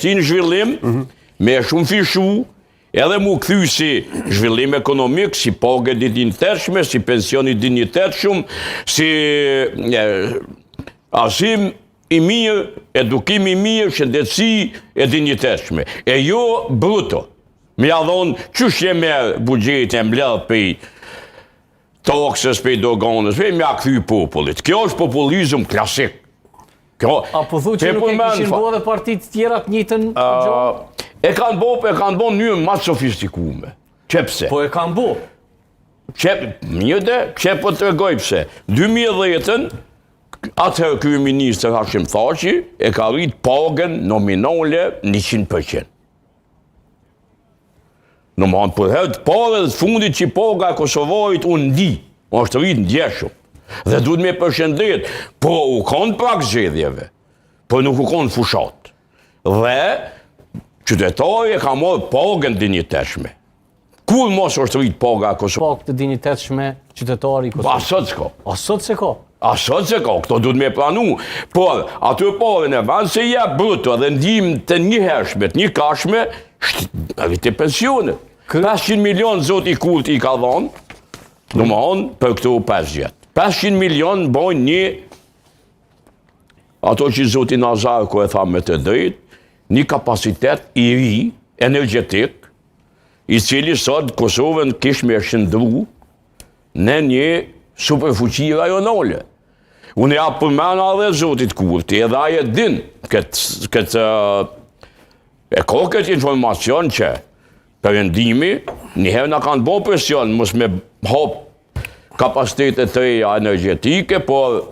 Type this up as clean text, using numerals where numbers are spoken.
investi në zhvillim, me shumë fishu, edhe mu këthy si zhvillim ekonomik, si pagë dinjitetshme, si pensioni dinjitetshëm, si arsim i mirë, edukim i mirë, shëndetësi e dinjitetshme. E jo bruto. Me ja dhonë, qështë e merë bugjetin e mbledh për taksës, për doganës, për me a këthy popullit. Kjo është populizm klasik. Apo thu që nuk e kishin bo dhe partit tjera të njëtën gjohë? E kanë bo në njën ma sofistikume. Qepse? Po e kanë bo? Qe po të regoj pse. 2010-ën, atëherë kryeministër Hashim Thaçi e ka rrit pagën nominale 100%. Në më hanë për herë të pare dhe të fundit që paga e Kosovarit unë ndi, është rritë ndjeshëm. Dhe duhet me përshëndet, po u konë prak zgjedhjeve, po nuk u konë fushat. Dhe qytetari e ka marrë pagën dinjitetshme. Kur mos është rritë paga e Kosovarit? Pagë të dinjitetshme qytetari i Kosovës? Asot s'ka. Asot se ka? Asot se ka, këto duhet me pranu. Por, aty pare në vend se ja bruto dhe ndim të një hershme, të një kashme, rritë e pensionet. 500 milion zot i kult i ka dhonë, në më honë për këto 5 vjetë. 500 milion bojnë një, ato që zoti Nazar, ko e tha me të drejt, një kapacitet i ri, energetik, i cili sot Kosovën kish me shëndru në një superfuqi rajonale. Unë ja përmena dhe zotit Kurti, edhe aje din këtë e ka këtë informacion që përëndimi, njëherë në kanë bo presion, mos me hop kapacitetet të reja energetike, por